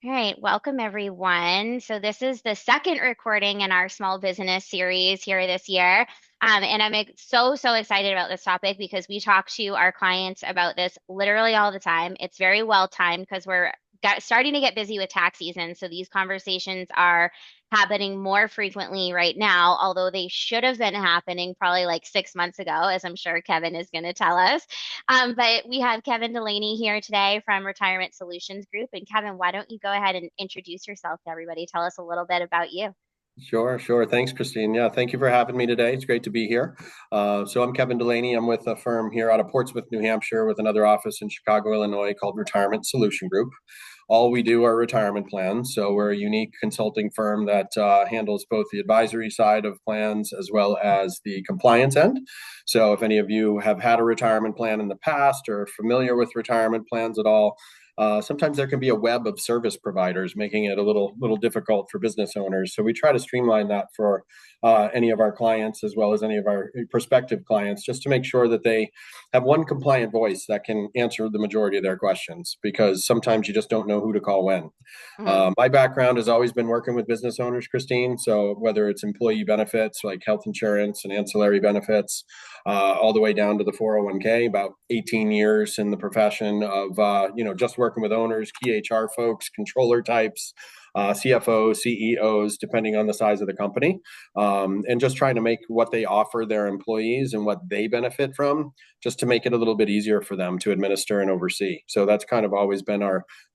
All right, welcome everyone. So this is the second recording in our small business series here this year. And I'm so excited about this topic because we talk to our clients about this literally all the time. It's very well timed because starting to get busy with tax season. So these conversations are happening more frequently right now, although they should have been happening probably like 6 months ago, as I'm sure Kevin is going to tell us. But we have Kevin Delaney here today from Retirement Solutions Group. And Kevin, why don't you go ahead and introduce yourself to everybody? Tell us a little bit about you. Sure. Thanks, Christine. Yeah, thank you for having me today. It's great to be here. So I'm Kevin Delaney. I'm with a firm here out of Portsmouth, New Hampshire, with another office in Chicago, Illinois, called Retirement Solution Group. All we do are retirement plans. So we're a unique consulting firm that handles both the advisory side of plans as well as the compliance end. So if any of you have had a retirement plan in the past or are familiar with retirement plans at all, sometimes there can be a web of service providers, making it a little difficult for business owners. So we try to streamline that for any of our clients as well as any of our prospective clients, just to make sure that they have one compliant voice that can answer the majority of their questions. Because sometimes you just don't know who to call when. Mhm. My background has always been working with business owners, Christine. So whether it's employee benefits like health insurance and ancillary benefits, all the way down to the 401k, about 18 years in the profession of, just working with owners, key HR folks, controller types, CFOs, CEOs, depending on the size of the company, and just trying to make what they offer their employees and what they benefit from, just to make it a little bit easier for them to administer and oversee. So that's kind of always been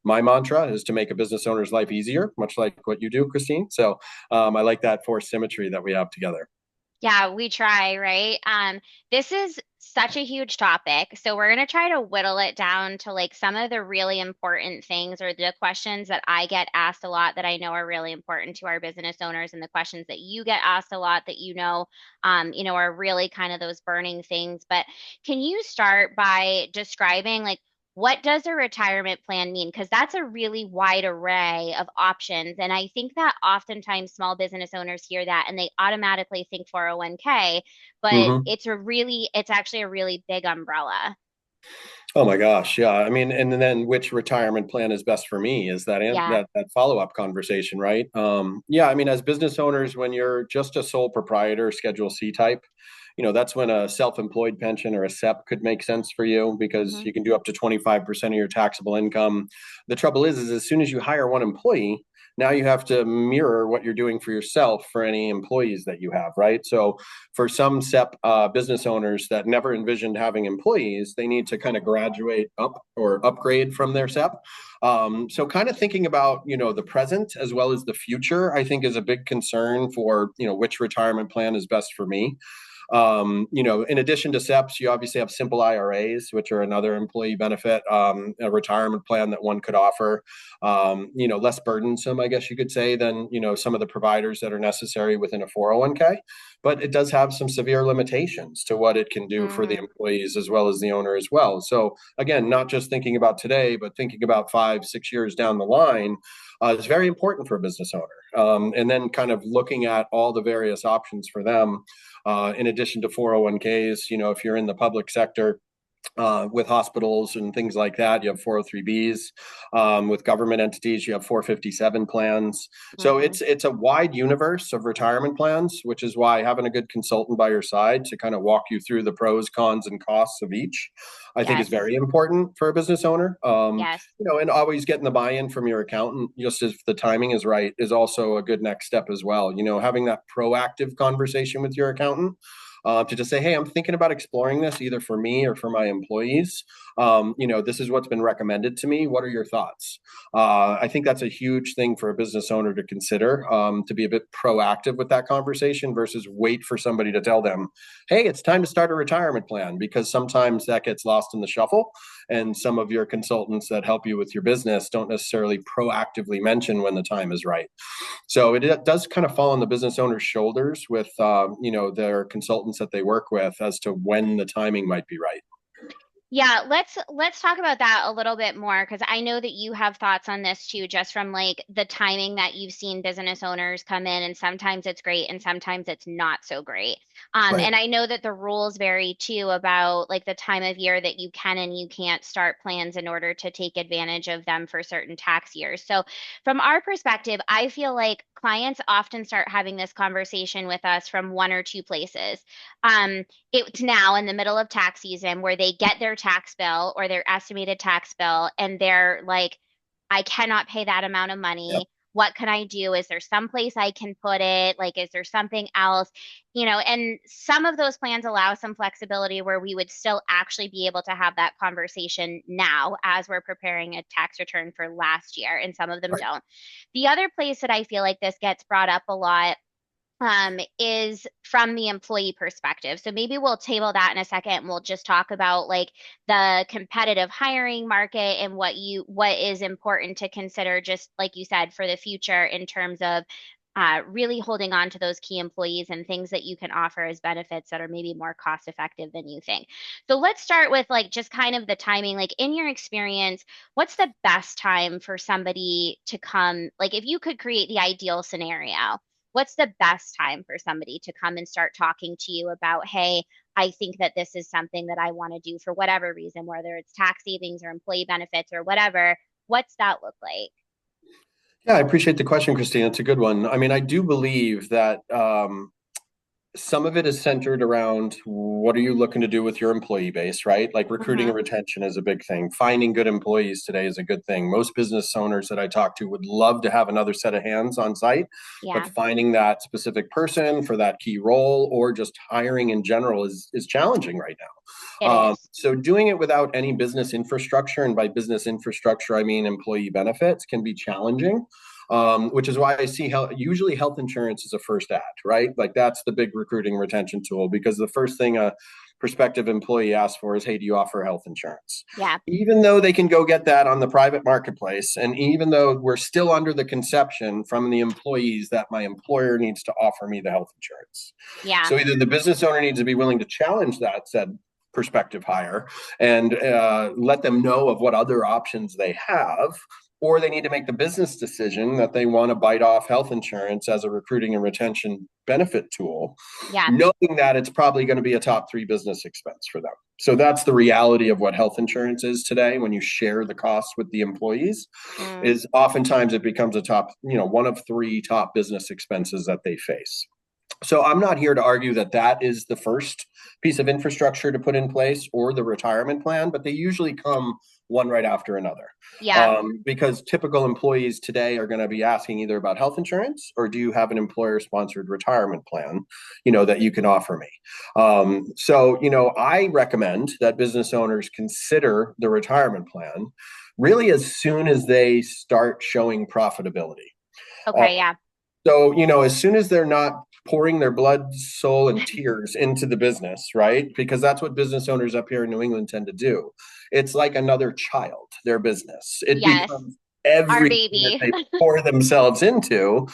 my mantra, is to make a business owner's life easier, much like what you do, Christine. So I like that forced symmetry that we have together. Yeah, we try, right? This is such a huge topic. So we're going to try to whittle it down to like some of the really important things or the questions that I get asked a lot that I know are really important to our business owners and the questions that you get asked a lot that are really kind of those burning things. But can you start by describing like what does a retirement plan mean? Because that's a really wide array of options. And I think that oftentimes small business owners hear that and they automatically think 401k, but Mm-hmm. it's actually a really big umbrella. Oh my gosh, yeah. I mean, and then which retirement plan is best for me is Yeah. that follow-up conversation, right? Yeah, I mean, as business owners, when you're just a sole proprietor, Schedule C type, that's when a self-employed pension or a SEP could make sense for you because Hmm. you can do up to 25% of your taxable income. The trouble is as soon as you hire one employee, now you have to mirror what you're doing for yourself for any employees that you have, right? So for some SEP business owners that never envisioned having employees, they need to kind of graduate up or upgrade from their SEP. So kind of thinking about, the present as well as the future, I think is a big concern for, which retirement plan is best for me. In addition to SEPs, you obviously have simple IRAs, which are another employee benefit, a retirement plan that one could offer. Less burdensome, I guess you could say, than some of the providers that are necessary within a 401k. But it does have some severe limitations to what it can do for the Hmm. employees as well as the owner as well. So again, not just thinking about today, but thinking about 5, 6 years down the line. Is very important for a business owner. And then kind of looking at all the various options for them in addition to 401ks. If you're in the public sector, with hospitals and things like that. You have 403bs. With government entities, you have 457 plans. So Hmm. it's a wide universe of retirement plans, which is why having a good consultant by your side to kind of walk you through the pros, cons, and costs of each, I think is Yes. very important for a business owner. Yes. And always getting the buy-in from your accountant, just if the timing is right, is also a good next step as well. Having that proactive conversation with your accountant to just say, hey, I'm thinking about exploring this either for me or for my employees. This is what's been recommended to me. What are your thoughts? I think that's a huge thing for a business owner to consider, to be a bit proactive with that conversation versus wait for somebody to tell them, hey, it's time to start a retirement plan, because sometimes that gets lost in the shuffle. And some of your consultants that help you with your business don't necessarily proactively mention when the time is right. So it does kind of fall on the business owner's shoulders with their consultants that they work with as to when the timing might be right. Yeah, let's talk about that a little bit more because I know that you have thoughts on this too, just from like the timing that you've seen business owners come in, and sometimes it's great and sometimes it's not so great. Right. And I know that the rules vary too about like the time of year that you can and you can't start plans in order to take advantage of them for certain tax years. So from our perspective, I feel like clients often start having this conversation with us from one or two places. It's now in the middle of tax season where they get their tax bill or their estimated tax bill and they're like, I cannot pay that amount of Yep. money. What can I do? Is there some place I can put it? Like, is there something else? And some of those plans allow some flexibility where we would still actually be able to have that conversation now as we're preparing a tax return for last year, and some of them Right. don't. The other place that I feel like this gets brought up a lot is from the employee perspective. So maybe we'll table that in a second. And we'll just talk about like the competitive hiring market and what is important to consider, just like you said, for the future in terms of really holding on to those key employees and things that you can offer as benefits that are maybe more cost effective than you think. So let's start with like just kind of the timing. Like in your experience, what's the best time for somebody to come? Like if you could create the ideal scenario, what's the best time for somebody to come and start talking to you about, hey, I think that this is something that I want to do for whatever reason, whether it's tax savings or employee benefits or whatever. What's that look like? Yeah, I appreciate the question, Christine. It's a good one. I mean, I do believe that some of it is centered around what are you looking to do with your employee base, right? Like recruiting Mm-hmm. and retention is a big thing. Finding good employees today is a good thing. Most business owners that I talk to would love to have another set of hands on site, but Yeah, finding that specific person for that key role or just hiring in general is challenging right it now. is. So doing it without any business infrastructure, and by business infrastructure, I mean employee benefits, can be challenging. Which is why I see usually health insurance is a first act, right? Like that's the big recruiting retention tool because the first thing a prospective employee asks for is, hey, do you offer health insurance? Yeah. Even though they can go get that on the private marketplace, and even though we're still under the conception from the employees that my employer needs to offer me the health insurance. Yeah. So either the business owner needs to be willing to challenge that said prospective hire and let them know of what other options they have, or they need to make the business decision that they want to bite off health insurance as a recruiting and retention benefit tool, Yeah. knowing that it's probably going to be a top three business expense for them. So that's the reality of what health insurance is today. When you share the costs with the employees, Mm, is oftentimes it becomes a top, one of three top business expenses that they face. So I'm not here to argue that that is the first piece of infrastructure to put in place or the retirement plan, but they usually come one right after another. yeah. Because typical employees today are going to be asking either about health insurance or do you have an employer sponsored retirement plan, that you can offer me. I recommend that business owners consider the retirement plan really as soon as they start showing profitability. Uh, Okay. Yeah. as soon as they're not pouring their blood, soul, and tears into the business, right? Because that's what business owners up here in New England tend to do. It's like another child, their business. It Yes. becomes Our everything that baby. they pour themselves into.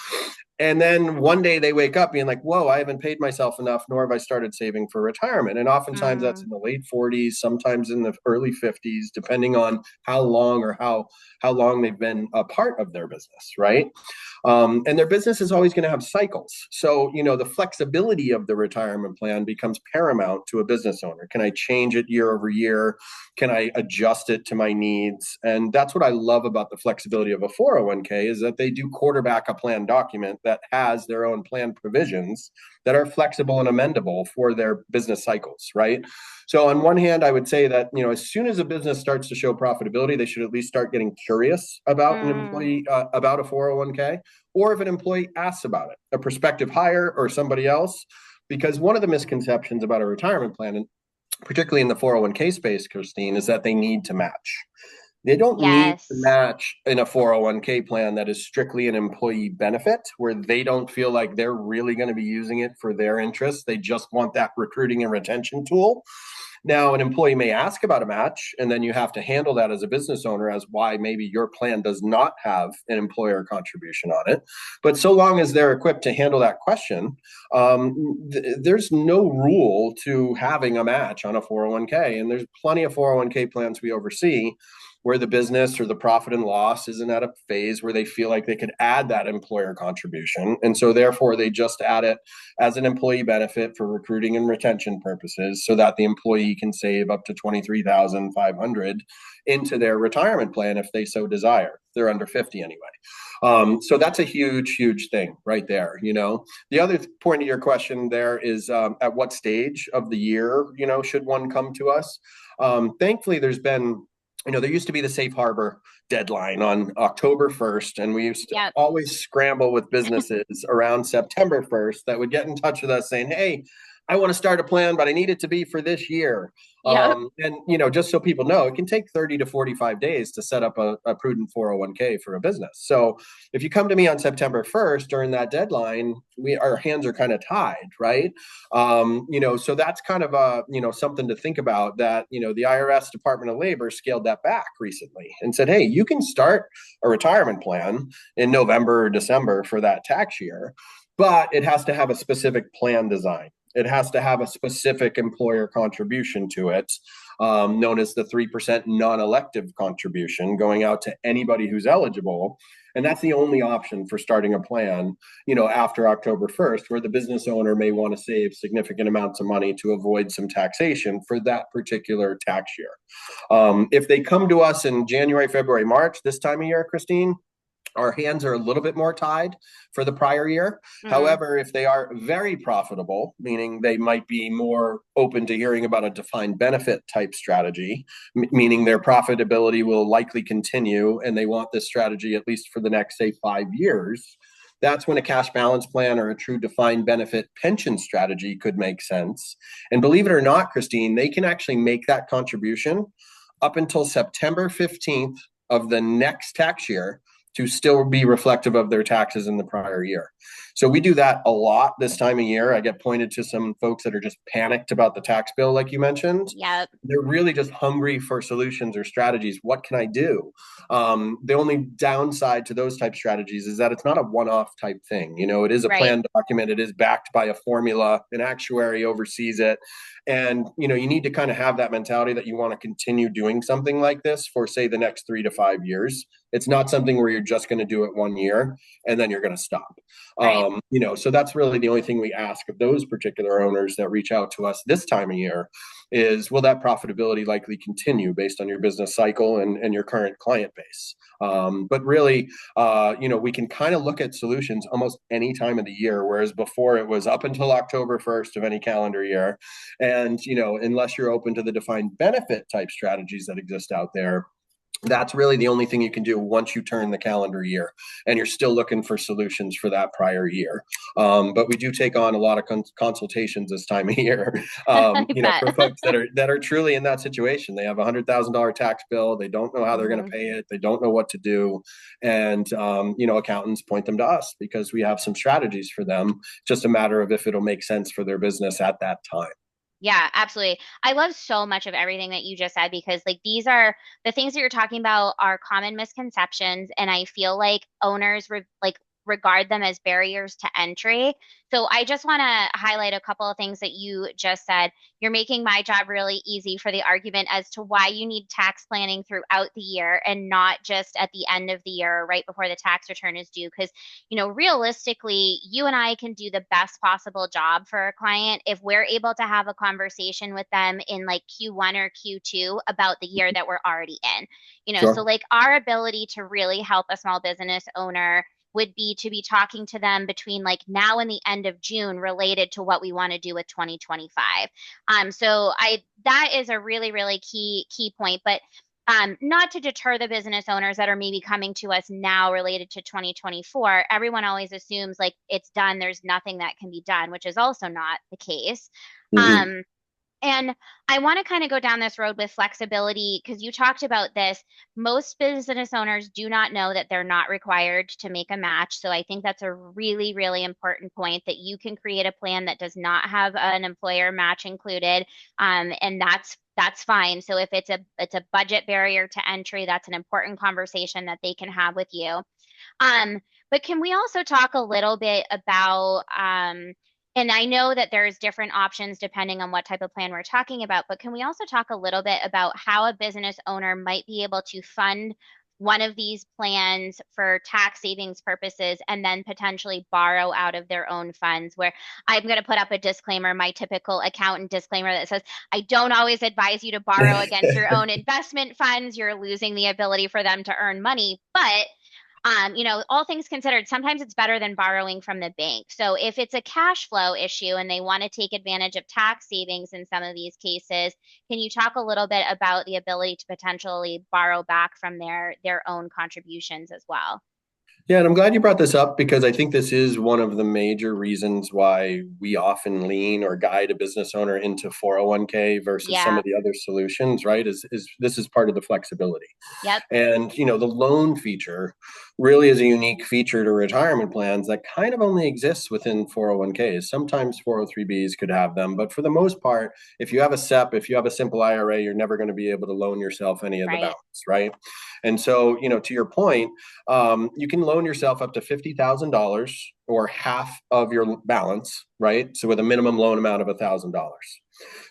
And then one day they wake up being like, whoa, I haven't paid myself enough, nor have I started saving for retirement. And oftentimes that's Mm, in the late 40s, sometimes in the early 50s, depending on how long or how long they've been a part of their business, right? And their business is always going to have cycles. So, the flexibility of the retirement plan becomes paramount to a business owner. Can I change it year over year? Can I adjust it to my needs? And that's what I love about the flexibility of a 401k is that they do quarterback a plan document that has their own plan provisions that are flexible and amendable for their business cycles, right? So on one hand, I would say that as soon as a business starts to show profitability, they should at least start getting curious about an mm, employee about a 401k, or if an employee asks about it, a prospective hire or somebody else. Because one of the misconceptions about a retirement plan, and particularly in the 401k space, Christine, is that they need to match. They don't need to yes. match in a 401k plan that is strictly an employee benefit where they don't feel like they're really going to be using it for their interests. They just want that recruiting and retention tool. Now, an employee may ask about a match, and then you have to handle that as a business owner as why maybe your plan does not have an employer contribution on it. But so long as they're equipped to handle that question, there's no rule to having a match on a 401k. And there's plenty of 401k plans we oversee where the business or the profit and loss isn't at a phase where they feel like they could add that employer contribution. And so therefore they just add it as an employee benefit for recruiting and retention purposes so that the employee can save up to 23,500 into their retirement plan if they so desire. They're under 50 anyway. So that's a huge thing right there. The other point of your question there is at what stage of the year, should one come to us? Thankfully, there's been there used to be the safe harbor deadline on October 1st, and we used to Yep. always scramble with businesses around September 1st that would get in touch with us saying, hey, I want to start a plan, but I need it to be for this year. Yep. And just so people know, it can take 30 to 45 days to set up a prudent 401k for a business. So if you come to me on September 1st during that deadline, our hands are kind of tied, right? So that's kind of something to think about that, the IRS Department of Labor scaled that back recently and said, hey, you can start a retirement plan in November or December for that tax year, but it has to have a specific plan design. It has to have a specific employer contribution to it, known as the 3% non-elective contribution going out to anybody who's eligible. And that's the only option for starting a plan, after October 1st, where the business owner may want to save significant amounts of money to avoid some taxation for that particular tax year. If they come to us in January, February, March, this time of year, Christine, our hands are a little bit more tied for the prior year. Mm-hmm. However, if they are very profitable, meaning they might be more open to hearing about a defined benefit type strategy, meaning their profitability will likely continue and they want this strategy at least for the next, say, 5 years, that's when a cash balance plan or a true defined benefit pension strategy could make sense. And believe it or not, Christine, they can actually make that contribution up until September 15th of the next tax year to still be reflective of their taxes in the prior year. So we do that a lot this time of year. I get pointed to some folks that are just panicked about the tax bill, like you mentioned. Yep. They're really just hungry for solutions or strategies. What can I do? The only downside to those type strategies is that it's not a one-off type thing. It is a Right. plan document. It is backed by a formula. An actuary oversees it. And, you need to kind of have that mentality that you want to continue doing something like this for, say, the next 3 to 5 years. It's not something where you're just going to do it 1 year and then you're going to stop. Right. So that's really the only thing we ask of those particular owners that reach out to us this time of year is, will that profitability likely continue based on your business cycle and your current client base? But really, we can kind of look at solutions almost any time of the year, whereas before it was up until October 1st of any calendar year. And, unless you're open to the defined benefit type strategies that exist out there, that's really the only thing you can do once you turn the calendar year and you're still looking for solutions for that prior year. But we do take on a lot of consultations this time of year, I for bet. folks that are truly in that situation. They have $100,000 tax bill. They don't know how they're going Mm-hmm. to pay it. They don't know what to do. And, accountants point them to us because we have some strategies for them. Just a matter of if it'll make sense for their business at that time. Yeah, absolutely. I love so much of everything that you just said because like these are the things that you're talking about are common misconceptions and I feel like owners regard them as barriers to entry. So I just want to highlight a couple of things that you just said. You're making my job really easy for the argument as to why you need tax planning throughout the year and not just at the end of the year or right before the tax return is due because realistically, you and I can do the best possible job for a client if we're able to have a conversation with them in like Q1 or Q2 about the year that we're already in. So Sure. like our ability to really help a small business owner would be to be talking to them between like now and the end of June related to what we want to do with 2025. So I that is a really, really key point. But not to deter the business owners that are maybe coming to us now related to 2024. Everyone always assumes like it's done, there's nothing that can be done, which is also not the case. Mm-hmm. Um, And I want to kind of go down this road with flexibility because you talked about this. Most business owners do not know that they're not required to make a match. So I think that's a really, really important point that you can create a plan that does not have an employer match included. And that's fine. So if it's a budget barrier to entry, that's an important conversation that they can have with you. But can we also talk a little bit about, and I know that there's different options depending on what type of plan we're talking about, but can we also talk a little bit about how a business owner might be able to fund one of these plans for tax savings purposes and then potentially borrow out of their own funds? Where I'm going to put up a disclaimer, my typical accountant disclaimer that says, I don't always advise you to borrow against your own investment funds. You're losing the ability for them to earn money. But all things considered, sometimes it's better than borrowing from the bank. So if it's a cash flow issue and they want to take advantage of tax savings in some of these cases, can you talk a little bit about the ability to potentially borrow back from their own contributions as well? Yeah, and I'm glad you brought this up because I think this is one of the major reasons why we often lean or guide a business owner into 401k versus some Yeah. of the other solutions, right? Is this is part of the flexibility. Yep. And the loan feature really is a unique feature to retirement plans that kind of only exists within 401ks. Sometimes 403bs could have them, but for the most part, if you have a SEP, if you have a simple IRA, you're never going to be able to loan yourself any of the Right. balance, right? And so, to your point, you can loan yourself up to $50,000 or half of your balance, right? So with a minimum loan amount of $1,000.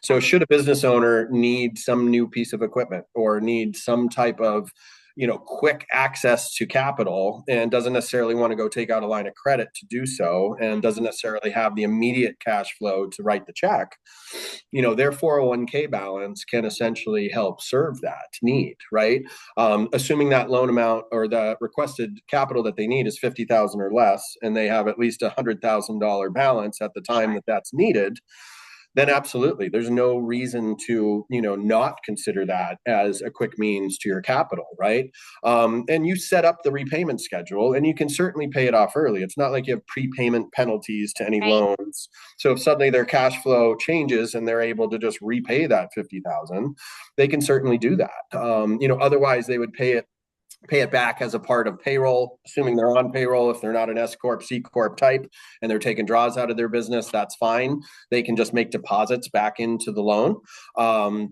So Okay. should a business owner need some new piece of equipment or need some type of quick access to capital and doesn't necessarily want to go take out a line of credit to do so and doesn't Hmm. necessarily have the immediate cash flow to write the check, their 401k balance can essentially help serve that need, right? Assuming that loan amount or the requested capital that they need is 50,000 or less, and they have at least $100,000 balance at the time Sure. that that's needed, then absolutely there's no reason to not consider that as a quick means to your capital, right? And you set up the repayment schedule and you can certainly pay it off early. It's not like you have prepayment penalties to any Right. loans. So if suddenly their cash flow changes and they're able to just repay that 50,000, they can certainly do that. Otherwise they would pay it back as a part of payroll, assuming they're on payroll. If they're not an S corp, C corp type, and they're taking draws out of their business, that's fine. They can just make deposits back into the loan.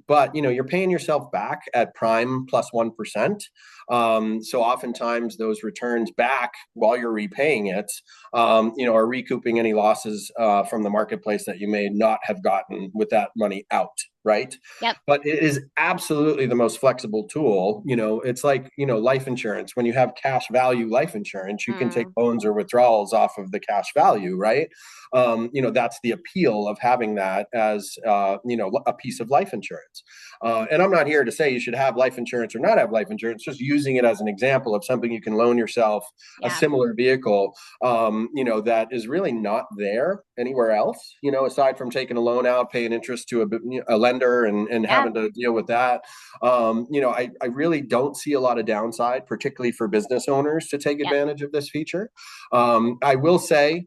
But you're paying yourself back at prime plus 1%. So oftentimes those returns back while you're repaying it, are recouping any losses from the marketplace that you may not have gotten with that money out, right? Yep. But it is absolutely the most flexible tool. It's like, life insurance. When you have cash value life insurance, you can take Mm. loans or withdrawals off of the cash value, right? That's the appeal of having that as, a piece of life insurance. And I'm not here to say you should have life insurance or not have life insurance, just using it as an example of something you can loan yourself, a Yeah. similar vehicle, that is really not there anywhere else, aside from taking a loan out, paying interest to a lender and Yeah. having to deal with that. I really don't see a lot of downside, particularly for business owners to take Yep. advantage of this feature. I will say,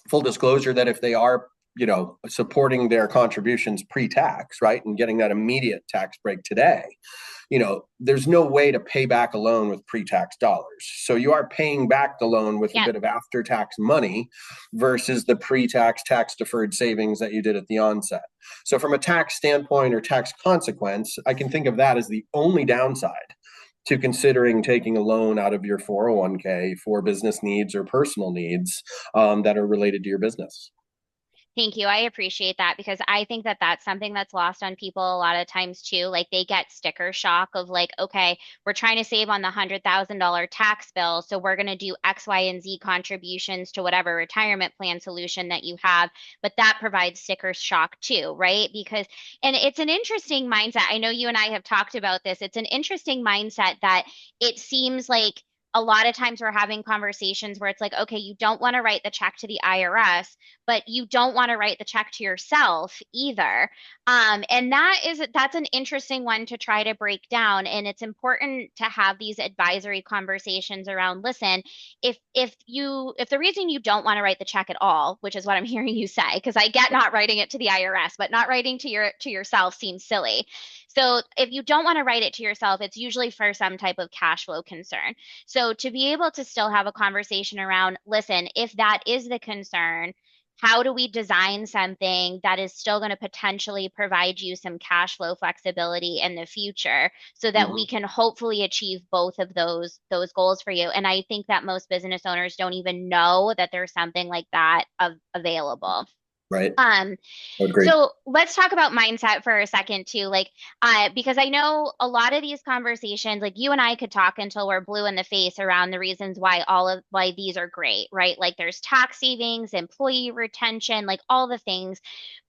full disclosure, that if they are supporting their contributions pre-tax, right, and getting that immediate tax break today, there's no way to pay back a loan with pre-tax dollars. So you are paying back the loan with a Yep. bit of after-tax money versus the pre-tax tax deferred savings that you did at the onset. So from a tax standpoint or tax consequence, I can think of that as the only downside to considering taking a loan out of your 401k for business needs or personal needs that are related to your business. Thank you. I appreciate that because I think that that's something that's lost on people a lot of times too. Like they get sticker shock of like, okay, we're trying to save on the $100,000 tax bill, so we're going to do X, Y, and Z contributions to whatever retirement plan solution that you have. But that provides sticker shock too, right? Because, and it's an interesting mindset. I know you and I have talked about this. It's an interesting mindset that it seems like a lot of times we're having conversations where it's like, okay, you don't want to write the check to the IRS, but you don't want to write the check to yourself either. And that's an interesting one to try to break down. And it's important to have these advisory conversations around, listen, if the reason you don't want to write the check at all, which is what I'm hearing you say, because I get not writing it to the IRS, but not writing to yourself seems silly. So if you don't want to write it to yourself, it's usually for some type of cash flow concern. So to be able to still have a conversation around, listen, if that is the concern, how do we design something that is still going to potentially provide you some cash flow flexibility in the future so that we Mhm. can hopefully achieve both of those goals for you? And I think that most business owners don't even know that there's something like that available. Right. Um, I would agree. so let's talk about mindset for a second too. Because I know a lot of these conversations, like you and I could talk until we're blue in the face around the reasons why these are great, right? Like there's tax savings, employee retention, like all the things.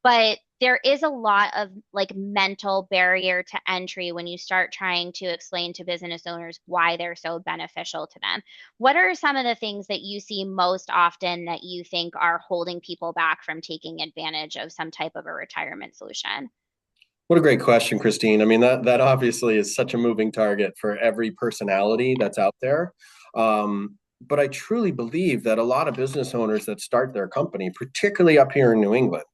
But there is a lot of like mental barrier to entry when you start trying to explain to business owners why they're so beneficial to them. What are some of the things that you see most often that you think are holding people back from taking advantage of some type of a retirement solution? What a great question, Christine. I mean, that obviously is such a moving target for every personality that's out there. But I truly believe that a lot of business owners that start their company, particularly up here in New England,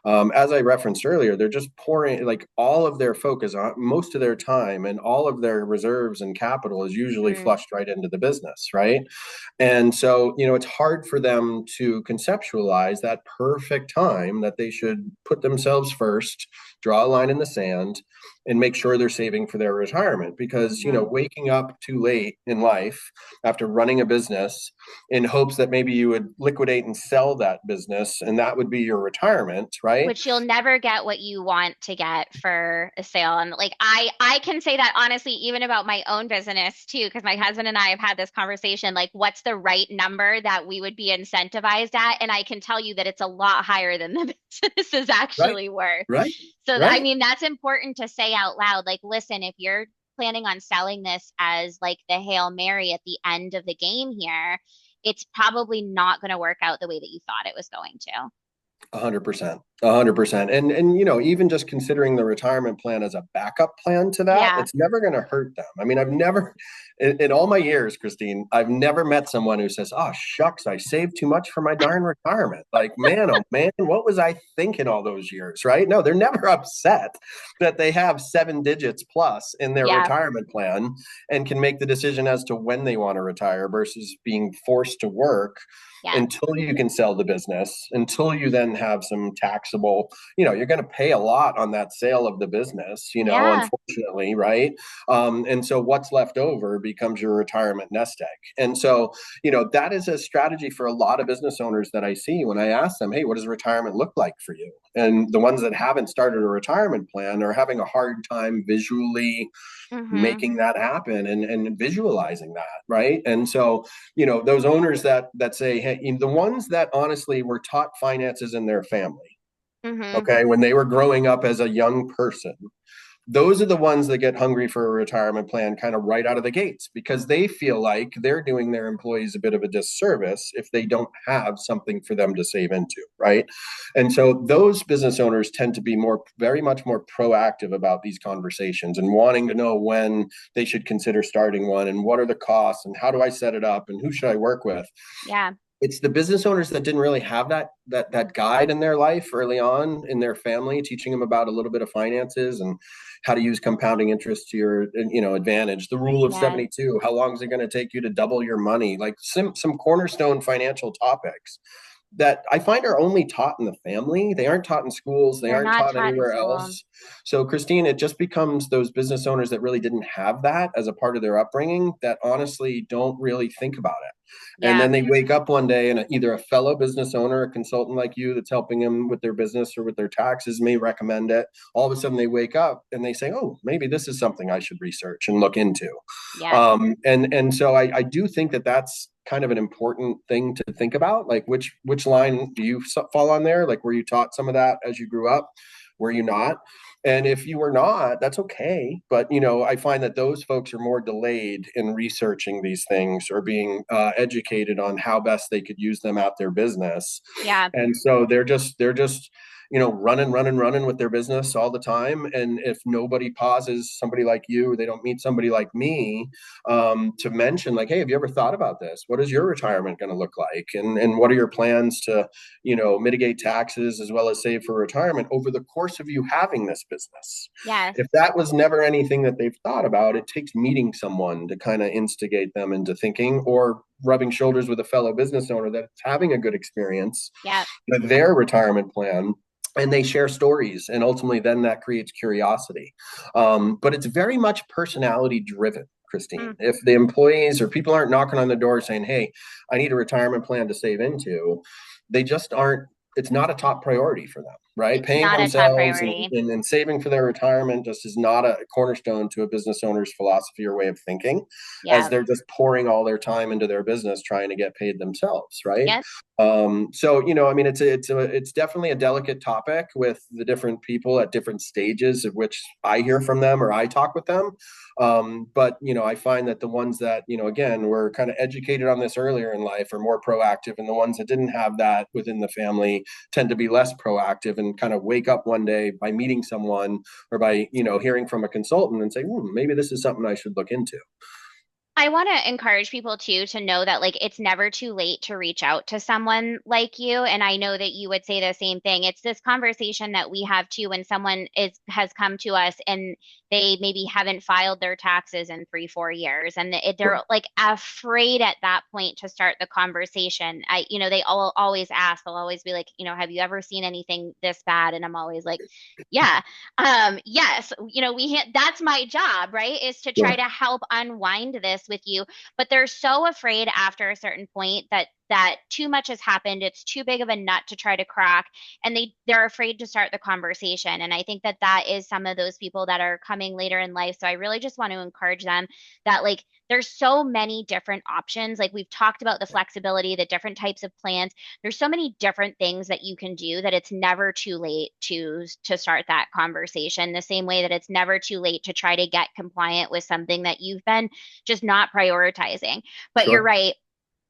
as I referenced earlier, they're just pouring like all of their focus on most of their time and all of their reserves and capital is usually Mm, flushed right into the business, right? And so, it's hard for them to conceptualize that perfect time that they should put themselves first, draw a line in the sand, and make sure they're saving for their retirement. Because, hmm. waking up too late in life after running a business in hopes that maybe you would liquidate and sell that business and that would be your retirement, right? Which you'll never get what you want to get for a sale. And like I can say that honestly, even about my own business too, because my husband and I have had this conversation, like what's the right number that we would be incentivized at? And I can tell you that it's a lot higher than the business is Right, actually worth. right, So I right. mean, that's important to say out loud. Like, listen, if you're planning on selling this as like the Hail Mary at the end of the game here, it's probably not going to work out the way that you thought it was going to. 100%. 100%. And even just considering the retirement plan as a backup plan to that, Yeah. it's never going to hurt them. I mean, I've never in all my years, Christine, I've never met someone who says, "Oh, shucks, I saved too much for my darn retirement." Like, man, oh man, what was I thinking all those years, right? No, they're never upset that they have 7 digits plus in their Yeah. retirement plan and can make the decision as to when they want to retire versus being forced to work Yeah. until you can sell the business, until you then have some taxable, you're going to pay a lot on that sale of the business, Yeah. unfortunately, right? And so what's left over becomes your retirement nest egg. And so, that is a strategy for a lot of business owners that I see when I ask them, hey, what does retirement look like for you? And the ones that haven't started a retirement plan are having a hard time visually Mm-hmm. making that happen and visualizing that, right? And so, those owners that say, hey, the ones that honestly were taught finances in their family, Mm-hmm. okay, when they were growing up as a young person, those are the ones that get hungry for a retirement plan kind of right out of the gates because they feel like they're doing their employees a bit of a disservice if they don't have something for them to save into, right? And so those business owners tend to be very much more proactive about these conversations and wanting to know when they should consider starting one and what are the costs and how do I set it up and who should I work with. Yeah. It's the business owners that didn't really have that guide in their life early on in their family, teaching them about a little bit of finances and how to use compounding interest to your advantage. The rule of Yeah. 72. How long is it going to take you to double your money? Like some cornerstone financial topics that I find are only taught in the family. They aren't taught in schools. They They're aren't not taught taught in anywhere school. else. So, Christine, it just becomes those business owners that really didn't have that as a part of their upbringing that honestly don't really think about it. And Yeah. then they wake up one day and either a fellow business owner, a consultant like you that's helping them with their business or with their taxes may recommend it. All of a sudden they wake up and they say, oh, maybe this is something I should research and look into. Yeah. And so I do think that that's kind of an important thing to think about. Like which line do you fall on there? Like were you taught some of that as you grew up? Were you not? And if you were not, that's okay. But I find that those folks are more delayed in researching these things or being educated on how best they could use them at their business. Yeah. And so they're just running with their business all the time. And if nobody pauses somebody like you, they don't meet somebody like me to mention, like, hey, have you ever thought about this? What is your retirement going to look like? And what are your plans to, mitigate taxes as well as save for retirement over the course of you having this business? Yes. If that was never anything that they've thought about, it takes meeting someone to kind of instigate them into thinking, or rubbing shoulders with a fellow business owner that's having a good experience Yep. with their retirement plan, and they share stories, and ultimately then that creates curiosity. But it's very much personality driven, Christine. Mm, If the employees or people aren't knocking on the door saying, hey, I need a retirement plan to save into, they just aren't, it's not a top priority for them, right? it's Paying not a top themselves and, priority. and, and saving for their retirement just is not a cornerstone to a business owner's philosophy or way of thinking, as Yeah. they're just pouring all their time into their business trying to get paid themselves, right? Yep. So I mean, it's definitely a delicate topic with the different people at different stages of which I hear from them or I talk with them. But I find that the ones that again were kind of educated on this earlier in life are more proactive, and the ones that didn't have that within the family tend to be less proactive and kind of wake up one day by meeting someone or by hearing from a consultant and say, maybe this is something I should look into. I want to encourage people too to know that like it's never too late to reach out to someone like you. And I know that you would say the same thing. It's this conversation that we have too when someone is has come to us and they maybe haven't filed their taxes in 3, 4 years, and they're like afraid at that point to start the conversation. They all always ask. They'll always be like, have you ever seen anything this bad? And I'm always like, yeah. Yes, that's my job, right? Is to try Sure. to help unwind this with you. But they're so afraid after a certain point that too much has happened. It's too big of a nut to try to crack, and they're afraid to start the conversation. And I think that is some of those people that are coming later in life. So I really just want to encourage them that like there's so many different options. Like we've talked about the flexibility, the different types of plans. There's so many different things that you can do that it's never too late to start that conversation, the same way that it's never too late to try to get compliant with something that you've been just not prioritizing. But you're Sure. right.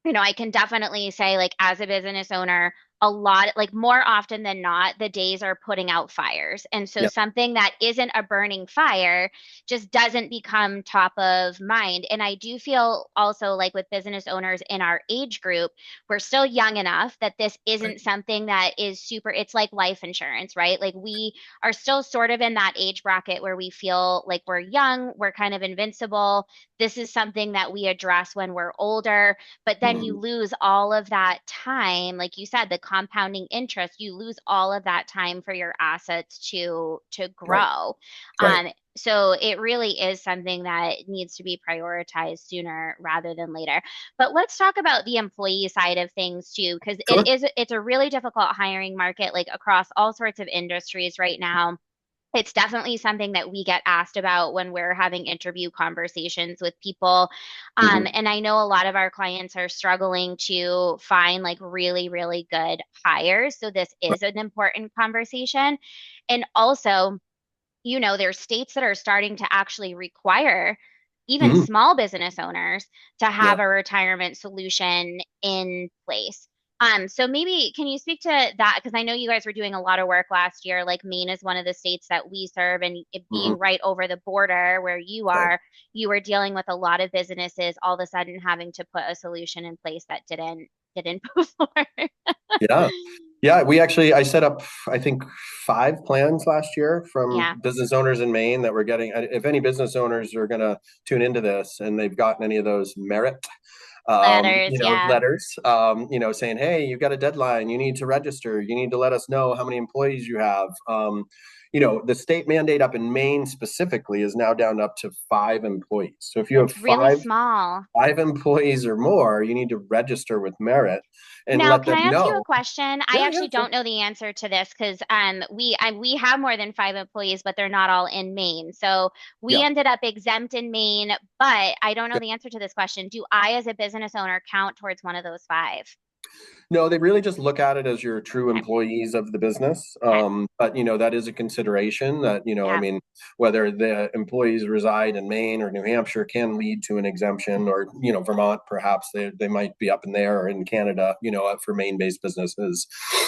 I can definitely say, like, as a business owner, a lot, like, more often than not, the days are putting out fires. And so Yeah. something that isn't a burning fire just doesn't become top of mind. And I do feel also like with business owners in our age group, we're still young enough that this Right. isn't something that is super, it's like life insurance, right? Like, we are still sort of in that age bracket where we feel like we're young, we're kind of invincible. This is something that we address when we're older, but then you Mhm. lose all of that time, like you said, the compounding interest, you lose all of that time for your assets to Right. grow. Right. um so it really is something that needs to be prioritized sooner rather than later. But let's talk about the employee side of things too, because Sure. it's a really difficult hiring market, like across all sorts of industries right now. It's definitely something that we get asked about when we're having interview conversations with people. Hmm. And I know a lot of our clients are struggling to find like really, really good hires. So this is an important conversation. And also, there's states that are starting to actually require even Hmm. small business owners to Yeah. have a retirement solution in place. So maybe can you speak to that? Because I know you guys were doing a lot of work last year. Like Maine is one of the states that we serve, and it being Hmm. right over the border where you Right. are, you were dealing with a lot of businesses all of a sudden having to put a solution in place that didn't move forward. Yeah. Yeah, I set up, I think, 5 plans last year from Yeah, business owners in Maine that were getting, if any business owners are going to tune into this and they've gotten any of those merit, letters. Yeah, letters, saying, hey, you've got a deadline, you need to register, you need to let us know how many employees you have. The state mandate up in Maine specifically is now down up to 5 employees. So if you have that's really five small. 5 employees or more, you need to register with Merit and Now, let can them I ask you a know. question? I Yeah, yeah, actually sure. don't know the answer to this because we have more than 5 employees, but they're not all in Maine. So we Yeah. ended up exempt in Maine, but I don't know Okay. the answer to this question. Do I, as a business owner, count towards one of those five? No, they really just look at it as you're true Okay. employees of the business. Okay. But that is a consideration that, I Yeah. mean, whether the employees reside in Maine or New Hampshire can lead to an exemption, or, Vermont, perhaps they might be up in there, or in Canada, for Maine-based businesses.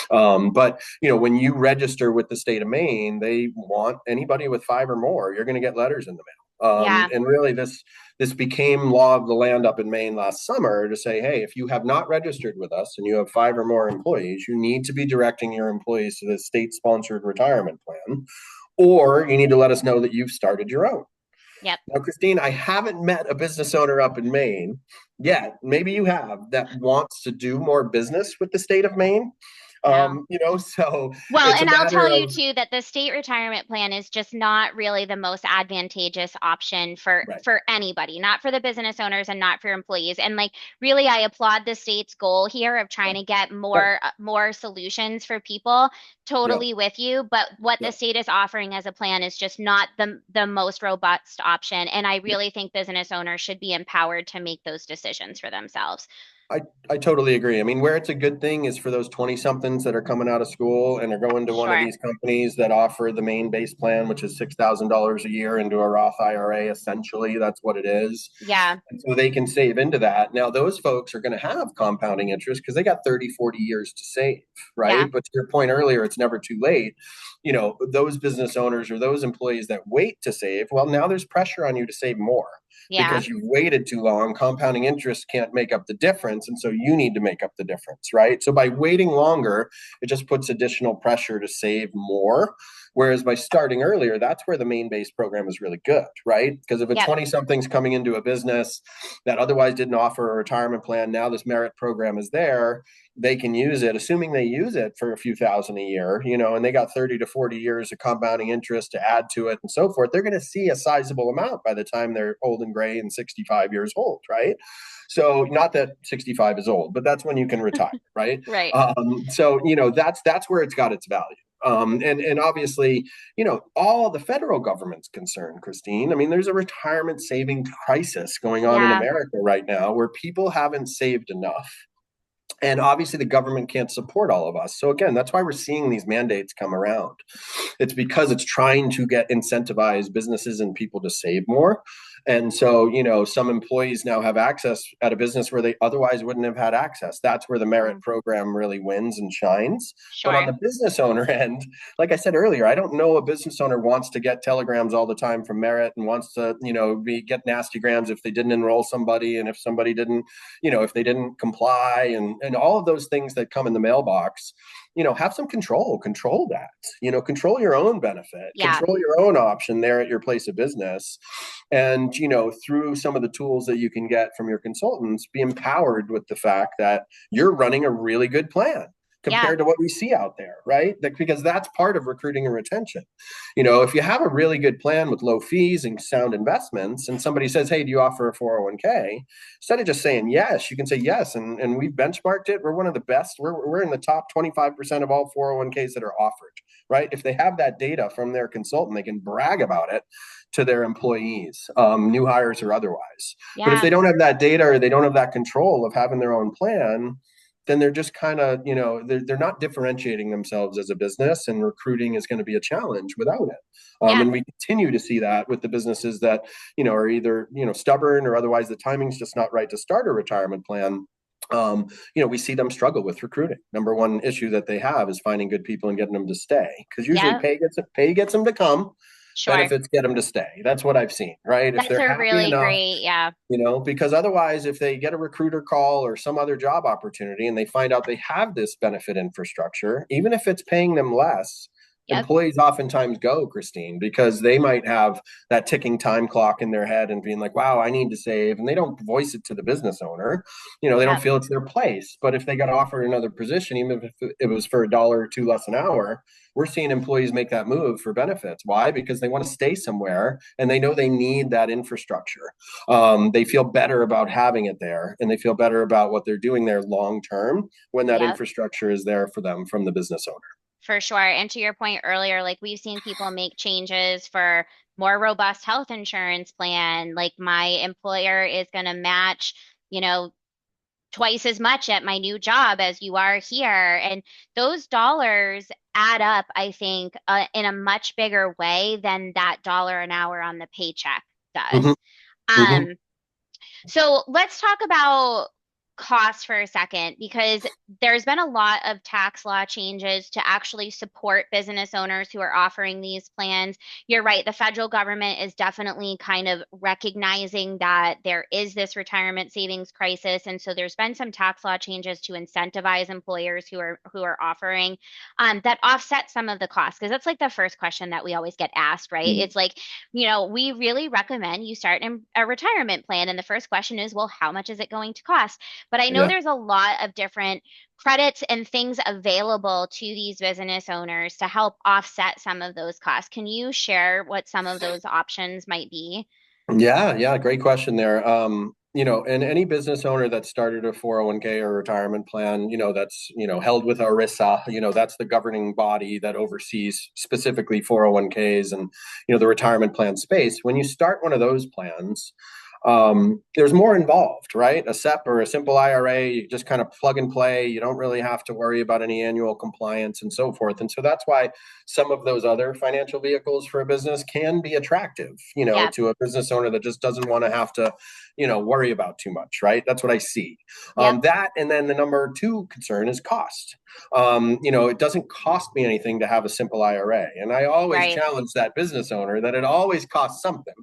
But, when you register with the state of Maine, they want anybody with five or more, you're going to get letters in the mail. Yeah. And really, this became law of the land up in Maine last summer to say, hey, if you have not registered with us and you have five or more employees, you need to be directing your employees to the state-sponsored retirement plan, or you need to let us know that you've started your own. Yep. Now, Christine, I haven't met a business owner up in Maine yet. Maybe you have, that wants to do more business with the state of Maine. No. So Well, it's a and I'll matter tell you of, too that the state retirement plan is just not really the most advantageous option for right. anybody, not for the business owners and not for employees. And like really I applaud the state's goal here of trying to get Yep. more solutions for people. Yep. Totally with you, but what the Yep. state is offering as a plan is just not the most robust option. And I Yep. really think business owners should be empowered to make those decisions for themselves. I, I totally agree. I mean, where it's a good thing is for those 20 somethings that are coming out of school and are going to one of Sure. these companies that offer the main base plan, which is $6,000 a year into a Roth IRA. Essentially, that's what it is. Yeah. And so they can save into that. Now, those folks are going to have compounding interest because they got 30, 40 years to save, Yeah. right? But to your point earlier, it's never too late. Those business owners or those employees that wait to save, well, now there's pressure on you to save more Yeah. because you've waited too long. Compounding interest can't make up the difference. And so you need to make up the difference, right? So by waiting longer, it just puts additional pressure to save more. Whereas by starting earlier, that's where the main base program is really good, right? Because if a Yep. 20 something's coming into a business that otherwise didn't offer a retirement plan, now this merit program is there, they can use it, assuming they use it for a few thousand a year, and they got 30 to 40 years of compounding interest to add to it and so forth. They're going to see a sizable amount by the time they're old and gray and 65 years old, right? So not that 65 is old, but that's when you can retire, right? Right. That's where it's got its value. And obviously, all the federal government's concerned, Christine. I mean, there's a retirement saving crisis going on in Yeah. America right now where people haven't saved enough, and obviously the government can't support all of us. So again, that's why we're seeing these mandates come around. It's because it's trying to get incentivized businesses and people to save more. And so, some employees now have access at a business where they otherwise wouldn't have had access. That's where the merit Mm, program really wins and shines. But on sure. the business owner end, like I said earlier, I don't know a business owner wants to get telegrams all the time from merit and wants to, get nasty grams if they didn't enroll somebody, and if somebody didn't, if they didn't comply, and all of those things that come in the mailbox. Have some control that, control your own benefit, Yeah. control your own option there at your place of business. And, through some of the tools that you can get from your consultants, be empowered with the fact that you're running a really good plan Yeah. compared to what we see out there, right? Because that's part of recruiting and retention. If you have a really good plan with low fees and sound investments, and somebody says, hey, do you offer a 401k? Instead of just saying yes, you can say yes. And we've benchmarked it. We're one of the best. We're in the top 25% of all 401ks that are offered, right? If they have that data from their consultant, they can brag about it to their employees, new hires or otherwise. But if Yeah. they don't have that data or they don't have that control of having their own plan, then they're just kind of, they're not differentiating themselves as a business, and recruiting is going to be a challenge without it. Yeah. And we continue to see that with the businesses that, are either, stubborn or otherwise the timing's just not right to start a retirement plan. We see them struggle with recruiting. Number one issue that they have is finding good people and getting them to stay, because usually Yeah. pay gets them to come, Sure. benefits get them to stay. That's what I've seen, right? If That's they're a happy really enough, great, yeah. because otherwise, if they get a recruiter call or some other job opportunity and they find out they have this benefit infrastructure, even if it's paying them less, Yep. employees oftentimes go, Christine, because they might have that ticking time clock in their head and being like, wow, I need to save. And they don't voice it to the business owner. They don't Yep. feel it's their place. But if they got offered another position, even if it was for $1 or $2 less an hour, we're seeing employees make that move for benefits. Why? Because they want to stay somewhere and they know they need that infrastructure. They feel better about having it there, and they feel better about what they're doing there long term when that Yep. infrastructure is there for them from the business owner. For sure. And to your point earlier, like we've seen people make changes for more robust health insurance plan. Like my employer is going to match, you know, twice as much at my new job as you are here. And those dollars add up, I think, in a much bigger way than that dollar an hour on the paycheck Hmm. does. Hmm. Um, so let's talk about costs for a second, because there's been a lot of tax law changes to actually support business owners who are offering these plans. You're right, the federal government is definitely kind of recognizing that there is this retirement savings crisis, and so there's been some tax law changes to incentivize employers who are offering that offset some of the costs. Because that's like the first question that we always get asked, right? It's like, we really recommend you start a retirement plan. And the first question is, well, how much is it going to cost? But I know Yeah. there's a lot of different credits and things available to these business owners to help offset some of those costs. Can you share what some of those options might be? Yeah, yeah, great question there. And any business owner that started a 401k or retirement plan, that's, held with ERISA, that's the governing body that oversees specifically 401ks and, the retirement plan space. When you start one of those plans, there's more involved, right? A SEP or a simple IRA, you just kind of plug and play. You don't really have to worry about any annual compliance and so forth. And so that's why some of those other financial vehicles for a business can be attractive, Yep, to a business owner that just doesn't want to have to, worry about too much, right? That's what I see. yep, That, and then the number two concern is cost. It doesn't cost me anything to have a simple IRA. And I always right, challenge that business owner that it always costs something.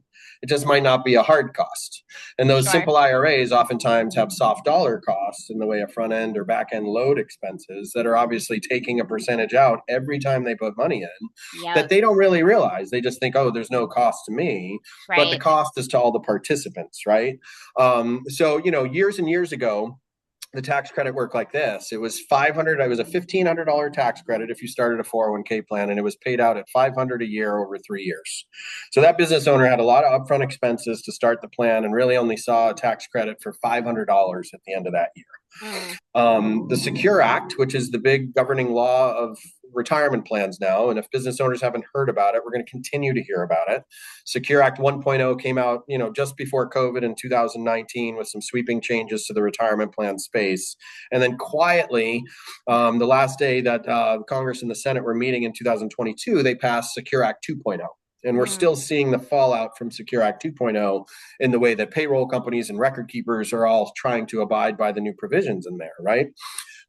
It just might not be a hard cost. And those sure. simple IRAs oftentimes have soft dollar costs in the way of front end or back end load expenses that are obviously taking a percentage out every time they put money in that Yep, they don't really realize. They just think, oh, there's no cost to me, but the right. cost is to all the participants, right? So, years and years ago, the tax credit worked like this. It was 500. It was a $1,500 tax credit if you started a 401k plan, and it was paid out at 500 a year over 3 years. So that business owner had a lot of upfront expenses to start the plan, and really only saw a tax credit for $500 at the end of that year. Mm, The Secure Act, which is the big governing law of retirement plans now, and if business owners haven't heard about it, we're going to continue to hear about it. Secure Act 1.0 came out, just before COVID in 2019 with some sweeping changes to the retirement plan space. And then quietly, the last day that Congress and the Senate were meeting in 2022, they passed Secure Act 2.0. And we're mm, still seeing the fallout from Secure Act 2.0 in the way that payroll companies and record keepers are all trying to abide by the new provisions in there, right?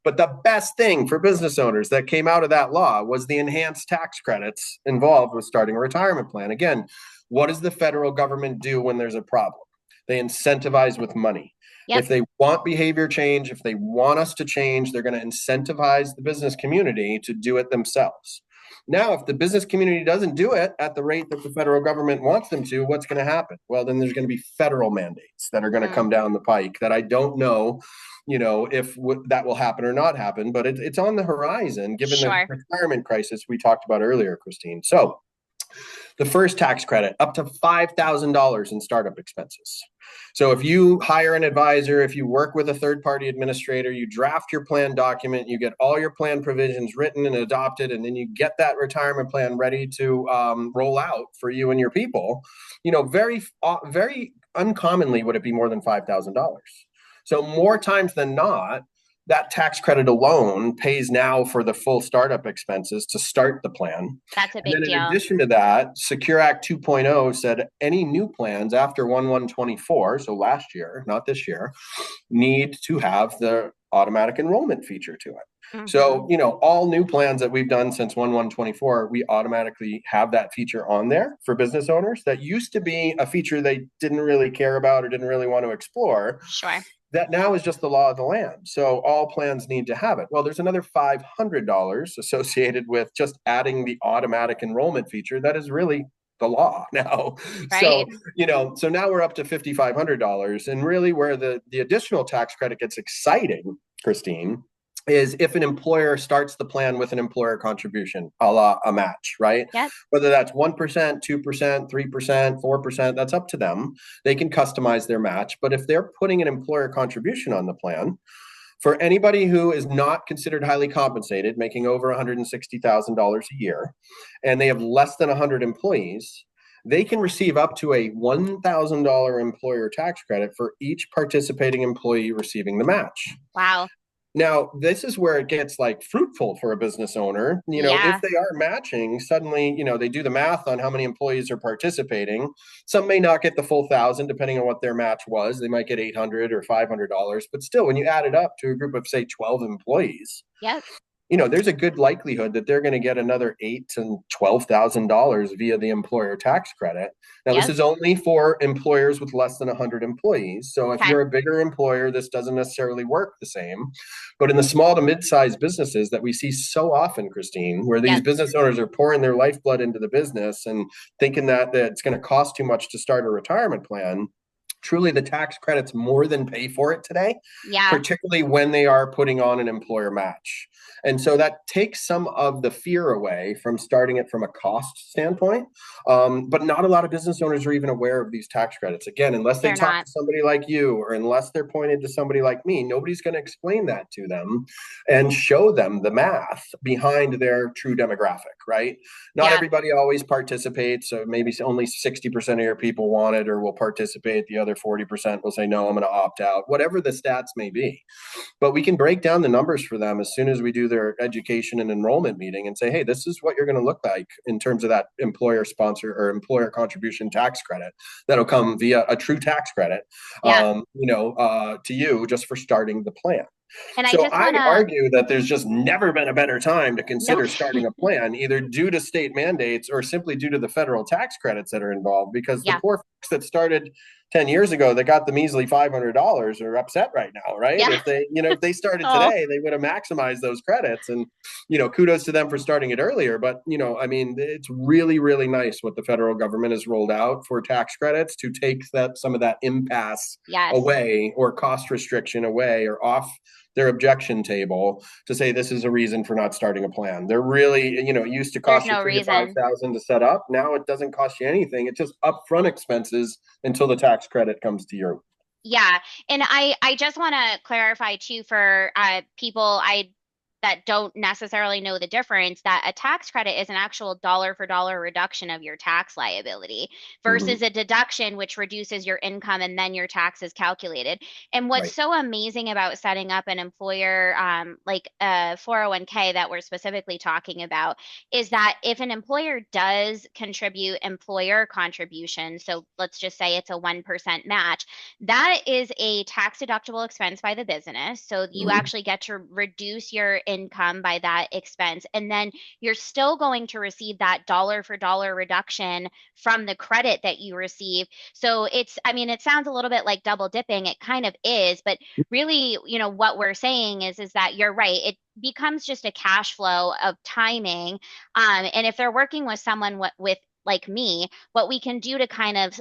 But the best thing for business owners that came out of that law was the enhanced tax credits involved with starting a retirement plan. Again, what does the federal government do when there's a problem? They incentivize with money. yep, If they want behavior change, if they want us to change, they're going to incentivize the business community to do it themselves. Now, if the business community doesn't do it at the rate that the federal government wants them to, what's going to happen? Well, then there's going to be federal mandates that are going to mm, come down the pike that I don't know, if that will happen or not happen, but it's on the horizon given the sure. retirement crisis we talked about earlier, Christine. So the first tax credit up to $5,000 in startup expenses. So if you hire an advisor, if you work with a third party administrator, you draft your plan document, you get all your plan provisions written and adopted, and then you get that retirement plan ready to roll out for you and your people, very uncommonly would it be more than $5,000. So more times than not, that tax credit alone pays now for the full startup expenses to start the plan. That's a And then big in deal. addition to that, Secure Act 2.0 said any new plans after 1/1/24, so last year, not this year, need to have the automatic enrollment feature to it. Hmm. So, all new plans that we've done since 1/1/24, we automatically have that feature on there for business owners. That used to be a feature they didn't really care about or didn't really want to explore. Sure. That now is just the law of the land. So all plans need to have it. Well, there's another $500 associated with just adding the automatic enrollment feature that is really the law now. So, Right. so now we're up to $5,500. And really where the additional tax credit gets exciting, Christine, is if an employer starts the plan with an employer contribution, a la a match, right? Yep. Whether that's 1%, 2%, 3%, 4%, that's up to them. They can customize their match. But if they're putting an employer contribution on the plan, for anybody who is not considered highly compensated, making over $160,000 a year, and they have less than 100 employees, they can receive up to a $1,000 employer tax credit for each participating employee receiving the match. Wow. Now, this is where it gets like fruitful for a business owner. If Yeah. they are matching, suddenly, they do the math on how many employees are participating. Some may not get the full thousand, depending on what their match was. They might get 800 or $500, but still, when you add it up to a group of, say, 12 employees, Yep. there's a good likelihood that they're going to get another $8,000 to $12,000 via the employer tax credit. Now, this Yep. is only for employers with less than 100 employees. So, if Okay. you're a bigger employer, this doesn't necessarily work the same. But in the small to mid-sized businesses that we see so often, Christine, where these Yep. business owners are pouring their lifeblood into the business and thinking that it's going to cost too much to start a retirement plan, truly the tax credits more than pay for it today, Yeah. particularly when they are putting on an employer match. And so that takes some of the fear away from starting it from a cost standpoint. But not a lot of business owners are even aware of these tax credits. Again, unless they They're talk not. to somebody like you, or unless they're pointed to somebody like me, nobody's going to explain that to them and show them the math behind their true demographic, right? Not Yeah. everybody always participates. So maybe only 60% of your people want it or will participate. The other 40% will say, no, I'm going to opt out, whatever the stats may be. But we can break down the numbers for them as soon as we do their education and enrollment meeting and say, hey, this is what you're going to look like in terms of that employer sponsor or employer contribution tax credit that'll come via a true tax credit, Yeah. to you just for starting the plan. And I So just want I to, argue that there's just never been a better time to no, consider starting a plan, either due to state mandates or simply due to the federal tax credits that are involved, because the yeah. poor folks that started 10 years ago that got the measly $500 are upset right now, right? Yeah. If they started Oh, today, they would have maximized those credits. And, kudos to them for starting it earlier. But, I mean, it's really, really nice what the federal government has rolled out for tax credits to take some of that impasse yes. away, or cost restriction away, or off their objection table, to say this is a reason for not starting a plan. They're really, it used to There's cost you no 35,000 reason. to set up. Now it doesn't cost you anything. It's just upfront expenses until the tax credit comes to you. Yeah, and I just want to clarify too for people I that don't necessarily know the difference that a tax credit is an actual dollar for dollar reduction of your tax liability Mm-hmm. versus a deduction which reduces your income and then your tax is calculated. And what's Right. so amazing about setting up an employer like a 401k that we're specifically talking about is that if an employer does contribute employer contribution, so let's just say it's a 1% match, that is a tax deductible expense by the business. So you Mm-hmm. actually get to reduce your income by that expense. And then you're still going to receive that dollar for dollar reduction from the credit that you receive. So I mean, it sounds a little bit like double dipping. It kind of is, but really, what we're saying is that you're right. It becomes just a cash flow of timing. And if they're working with someone with like me, what we can do to kind of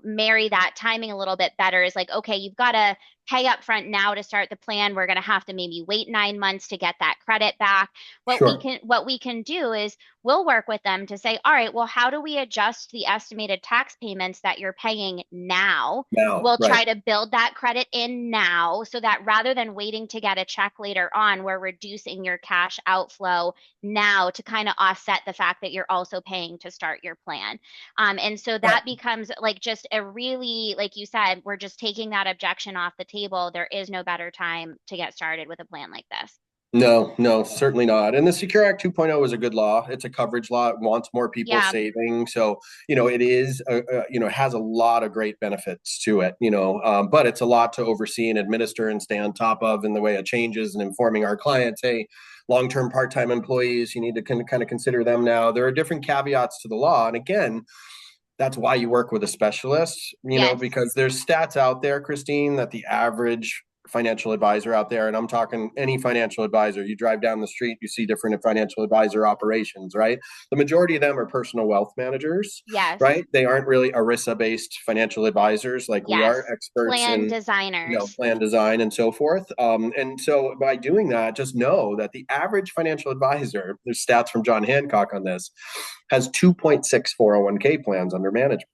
marry that timing a little bit better is like, okay, you've got to pay up front now to start the plan. We're going to have to maybe wait 9 months to get that credit back. Sure. What we can do is we'll work with them to say, all right, well, how do we adjust the estimated tax payments that you're paying now? Now, We'll right. try to build that credit in now so that rather than waiting to get a check later on, we're reducing your cash outflow now to kind of offset the fact that you're also paying to start your plan. And so Right. that becomes like just a really, like you said, we're just taking that objection off the table. There is no better time to get started with a plan like this. No, no, certainly not. And the Secure Act 2.0 is a good law. It's a coverage law. It wants more people Yeah. saving. So, it is, it has a lot of great benefits to it, but it's a lot to oversee and administer and stay on top of in the way it changes, and informing our clients, hey, long-term part-time employees, you need to kind of consider them now. There are different caveats to the law. And again, that's why you work with a specialist, Yes. because there's stats out there, Christine, that the average financial advisor out there, and I'm talking any financial advisor, you drive down the street, you see different financial advisor operations, right? The majority of them are personal wealth managers, Yes. right? They aren't really ERISA based financial advisors like we are, Yes. experts Plan in designers. plan design and so forth. And so by doing that, just know that the average financial advisor, there's stats from John Hancock on this, has 2.6 401k plans under management.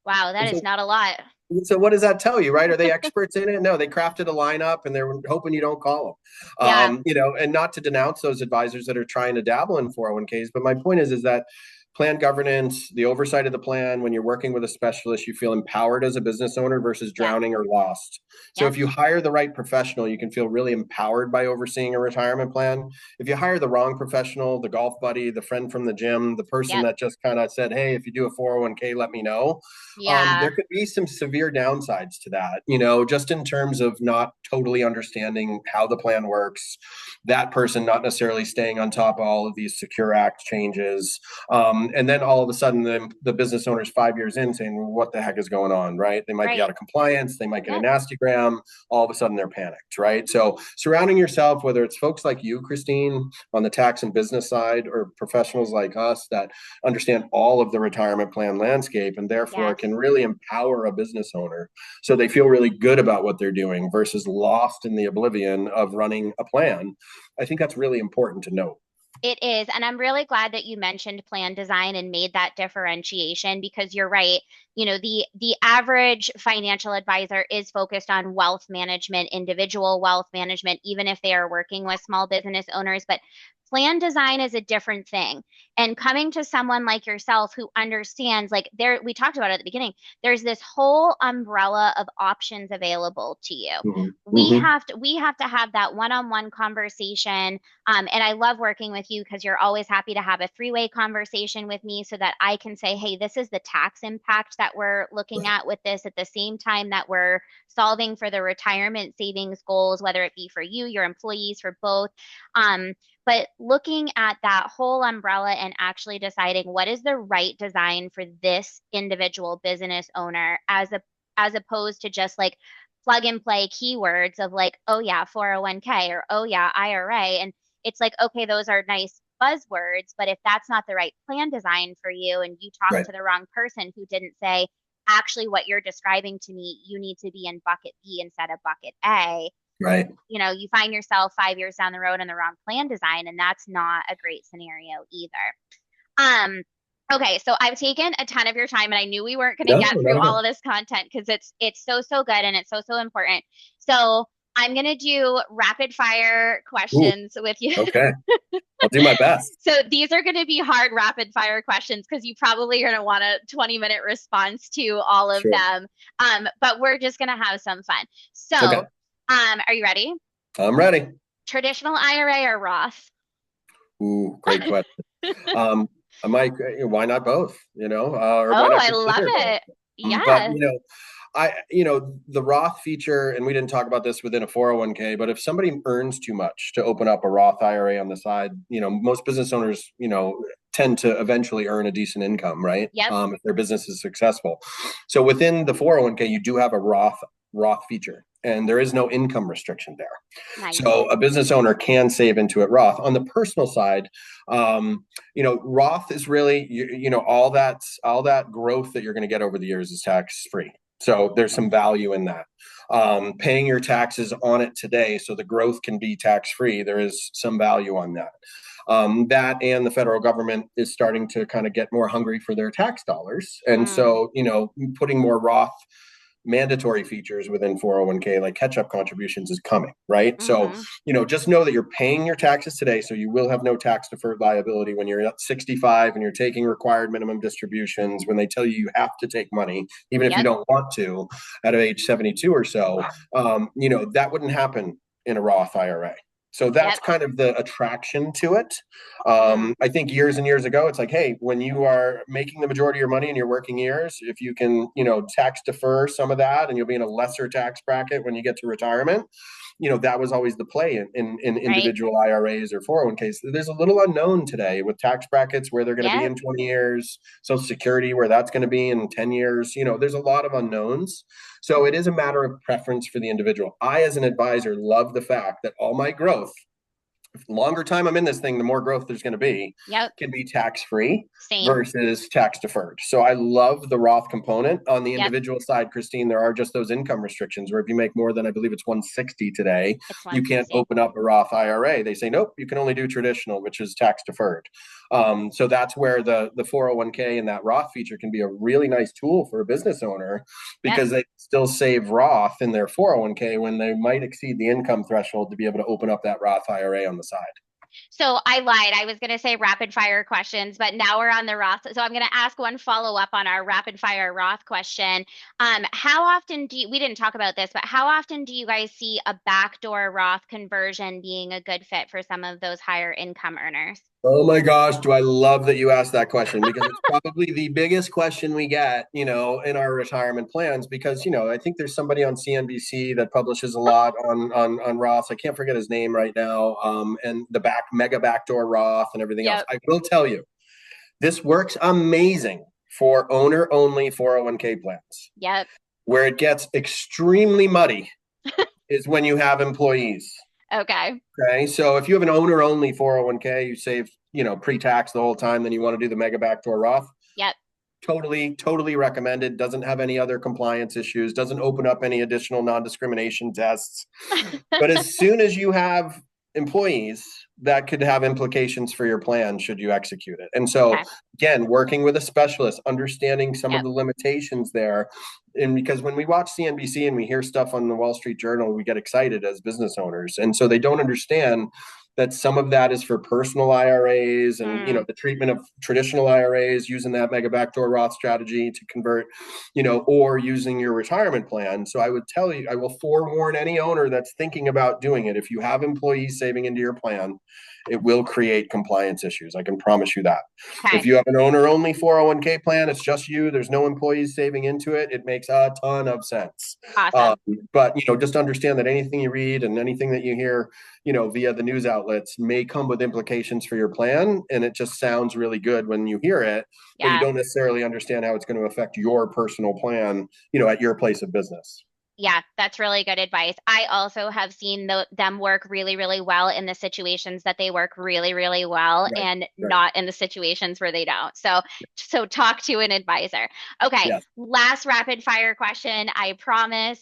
Wow, that And is so, not a lot. so what does that tell you, right? Are they experts in it? No, they crafted a lineup and they're hoping you don't call them. Yeah. And not to denounce those advisors that are trying to dabble in 401ks, but my point is that plan governance, the oversight of the plan. When you're working with a specialist, you feel empowered as a business owner versus Yes. drowning or lost. So Yep. if you hire the right professional, you can feel really empowered by overseeing a retirement plan. If you hire the wrong professional, the golf buddy, the friend from the gym, the person Yep. that just kind of said, hey, if you do a 401k, let me know. Yeah. There could be some severe downsides to that, just in terms of not totally understanding how the plan works, that person not necessarily staying on top of all of these Secure Act changes. And then all of a sudden, the business owner's 5 years in saying, well, what the heck is going on, right? They might be Right. out of compliance. They might get a Yep. nasty gram. All of a sudden, they're panicked, right? So surrounding yourself, whether it's folks like you, Christine, on the tax and business side, or professionals like us that understand all of the retirement plan landscape and therefore Yes. can really empower a business owner so they feel really good about what they're doing versus lost in the oblivion of running a plan. I think that's really important to note. It is. And I'm really glad that you mentioned plan design and made that differentiation because you're right. The average financial advisor is focused on wealth management, individual wealth management, even if they are working with small business owners. But plan design is a different thing. And coming to someone like yourself who understands, like we talked about it at the beginning, there's this whole umbrella of options available to you. Mm-hmm. We Mm-hmm. have to have that one-on-one conversation, and I love working with you because you're always happy to have a three-way conversation with me so that I can say, hey, this is the tax impact that we're looking at with this at the same time that we're solving for the retirement savings goals, whether it be for you, your employees, for both. Um, but looking at that whole umbrella and actually deciding what is the right design for this individual business owner as opposed to just like plug and play keywords of like, oh yeah, 401k or oh yeah, IRA. And it's like, okay, those are nice buzzwords, but if that's not the right plan design for you and you talk Right. to the wrong person who didn't say, actually, what you're describing to me, you need to be in bucket B instead of bucket A, Right. you find yourself 5 years down the road in the wrong plan design, and that's not a great scenario either. Um, okay, so I've taken a ton of your time, and I knew we weren't going to No, get not through at all all. of this content because it's so so good and it's so so important. So I'm going to do rapid fire Ooh, questions with you. okay. I'll do my best. So these are going to be hard rapid fire questions because you probably are going to want a 20-minute response to all of Sure. them. But we're just going to have some fun. Okay. So, are you ready? I'm ready. Traditional IRA or Roth? Ooh, great question. Um, I might, why not both, or why Oh, not I love consider both? it. But, Yeah. the Roth feature, and we didn't talk about this within a 401k, but if somebody earns too much to open up a Roth IRA on the side, most business owners, tend to eventually earn a decent income, right? Yep. If their business is successful. So within the 401k, you do have a Roth feature, and there is no income restriction there. Nice. So a business owner can save into it Roth. On the personal side, Roth is really, all that growth that you're going to get over the years is tax free. So there's some value in that. Paying your taxes on it today so the growth can be tax free. There is some value on that. That and the federal government is starting to kind of get more hungry for their tax dollars. And Mm, so, putting more Roth mandatory features within 401k like catch-up contributions is coming, right? So, mm-hmm. just know that you're paying your taxes today, so you will have no tax deferred liability when you're at 65 and you're taking required minimum distributions. When they tell you you have to take money, even if you Yep. don't want to, at age 72 or so, that wouldn't happen in a Roth IRA. So that's Yep. kind of the attraction to it. Mm, I think years and years ago, it's like, hey, when you are making the majority of your money in your working years, if you can, tax defer some of that and you'll be in a lesser tax bracket when you get to retirement, that was always the play in right. individual IRAs or 401ks. There's a little unknown today with tax brackets where they're going to be Yep. in 20 years, Social Security, where that's going to be in 10 years. There's a lot of unknowns. So it is a matter of preference for the individual. I, as an advisor, love the fact that all my growth, the longer time I'm in this thing, the more growth there's going to be, Yep. can be tax free Same. versus tax deferred. So I love the Roth component. On the Yep. individual side, Christine, there are just those income restrictions where if you make more than, I believe it's 160 today, It's you can't 160. open up a Roth IRA. They say, nope, you can only do traditional, which is tax deferred. So that's where the 401k and that Roth feature can be a really nice tool for a business owner Yep. because they still save Roth in their 401k when they might exceed the income threshold to be able to open up that Roth IRA on the side. So I lied. I was going to say rapid fire questions, but now we're on the Roth. So I'm going to ask one follow up on our rapid fire Roth question. How often do you, we didn't talk about this, but how often do you guys see a backdoor Roth conversion being a good fit for some of those higher income earners? Oh my gosh, do I love that you asked that question because it's probably the biggest question we get, in our retirement plans because, I think there's somebody on CNBC that publishes a lot on Roth. I can't forget his name right now. And the mega backdoor Roth and everything else. Yep. I will tell you, this works amazing for owner only 401k plans. Yep. Where it gets extremely muddy is when you have employees. Okay. Okay. So if you have an owner only 401k, you save, pre-tax the whole time, then you want to do the mega backdoor Roth. Yep. Totally recommended. Doesn't have any other compliance issues, doesn't open up any additional non-discrimination tests. But as soon as you have employees, that could have implications for your plan should you execute it. And so, Okay. again, working with a specialist, understanding some of Yep. the limitations there. And because when we watch CNBC and we hear stuff on the Wall Street Journal, we get excited as business owners. And so they don't understand that some of that is for personal IRAs and Mm, the treatment of traditional IRAs using that mega backdoor Roth strategy to convert, or using your retirement plan. So I would tell you, I will forewarn any owner that's thinking about doing it. If you have employees saving into your plan, it will create compliance issues. I can promise you that. If okay. you have an owner only 401k plan, it's just you, there's no employees saving into it. It makes a ton of sense. Um, Awesome. but, just understand that anything you read and anything that you hear, via the news outlets may come with implications for your plan. And it just sounds really good when you hear it, but you Yeah. don't necessarily understand how it's going to affect your personal plan, at your place of business. Yeah, that's really good advice. I also have seen them work really, really well in the situations that they work really, really well Right. and Right. not in the situations where they don't. So talk to an advisor. Okay, Yes. last rapid fire question, I promise.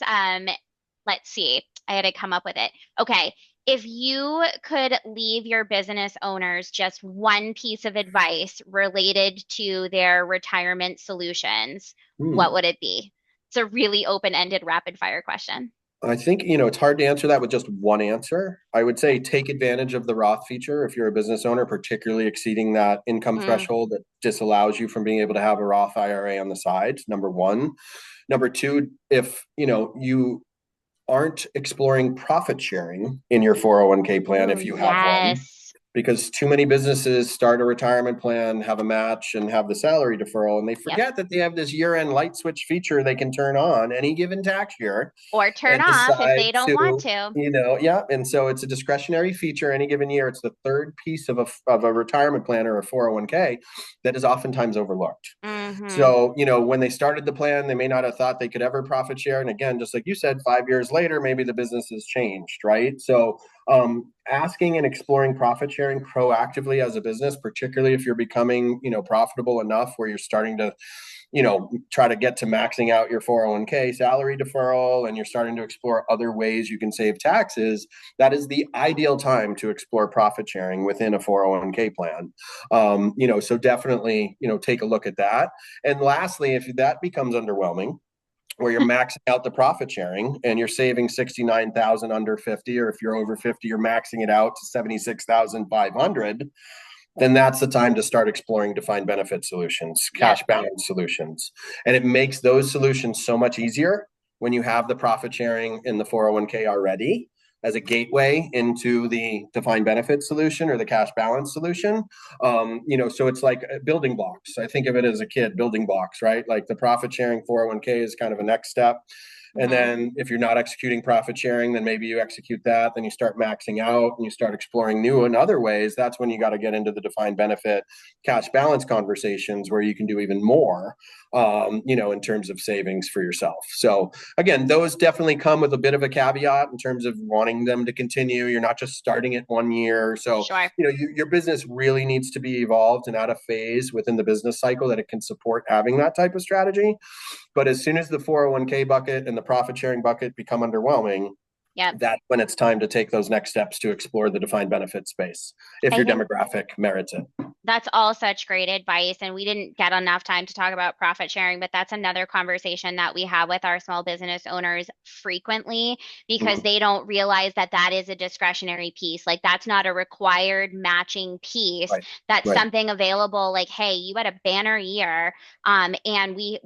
Let's see. I had to come up with it. Okay, if you could leave your business owners just one piece of advice related to their retirement solutions, what Hmm. would it be? It's a really open-ended rapid fire question. I think, it's hard to answer that with just one answer. I would say take advantage of the Roth feature if you're a business owner, particularly exceeding that income Mm, threshold that disallows you from being able to have a Roth IRA on the side. Number one. Number two, if, you aren't exploring profit sharing in your 401k plan, ooh, if you have one, yes. because too many businesses start a retirement plan, have a match, and have the salary deferral, and they Yep. forget that they have this year-end light switch feature they can turn on any given tax year Or turn and off if decide they don't want to, to. yeah. And so it's a discretionary feature any given year. It's the third piece of a retirement plan or a 401k that is oftentimes overlooked. Mm-hmm. So, when they started the plan, they may not have thought they could ever profit share. And again, just like you said, 5 years later, maybe the business has changed, right? So, asking and exploring profit sharing proactively as a business, particularly if you're becoming, profitable enough where you're starting to, try to get to maxing out your 401k salary deferral and you're starting to explore other ways you can save taxes, that is the ideal time to explore profit sharing within a 401k plan. So definitely, take a look at that. And lastly, if that becomes underwhelming, where you're maxing out the profit sharing and you're saving 69,000 under 50, or if you're over 50, you're maxing it out to 76,500, then that's the time to start exploring defined benefit solutions, Yep. cash balance solutions. And it makes those solutions so much easier when you have the profit sharing in the 401k already as a gateway into the defined benefit solution or the cash balance solution. So it's like building blocks. I think of it as a kid, building blocks, right? Like the profit sharing 401k is kind of a next step. And Mm-hmm. then if you're not executing profit sharing, then maybe you execute that. Then you start maxing out and you start exploring new and other ways. That's when you got to get into the defined benefit cash balance conversations where you can do even more, in terms of savings for yourself. So again, those definitely come with a bit of a caveat in terms of wanting them to continue. You're not just starting it 1 year. So, Sure. your business really needs to be evolved and at a phase within the business cycle that it can support having that type of strategy. But as soon as the 401k bucket and the profit sharing bucket become underwhelming, Yep. that's when it's time to take those next steps to explore the defined benefit space if I your think demographic merits it. That's all such great advice. And we didn't get enough time to talk about profit sharing, but that's another conversation that we have with our small business owners frequently because Mhm. they don't realize that that is a discretionary piece. Like that's not a required matching piece. Right. That's Right. something available. Like, hey, you had a banner year, and we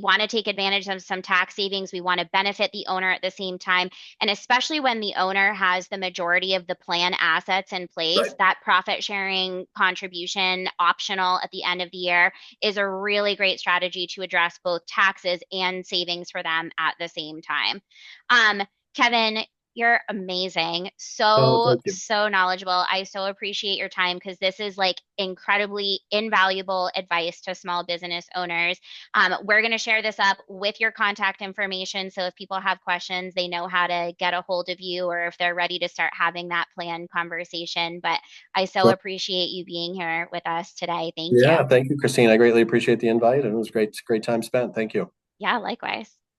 want to take advantage of some tax savings. We want to benefit the owner at the same time. And especially when the owner has the majority of the plan assets in place, Right. that profit sharing contribution optional at the end of the year is a really great strategy to address both taxes and savings for them at the same time. Kevin, you're amazing. Oh, So, thank you. so knowledgeable. I so appreciate your time because this is like incredibly invaluable advice to small business owners. We're going to share this up with your contact information. So if people have questions, they know how to get a hold of you or if they're ready to start having that planned conversation. But I so Sure. appreciate you being here with us today. Thank you. Yeah, thank you, Christine. I greatly appreciate the invite, and it was great time spent. Thank you. Yeah, likewise.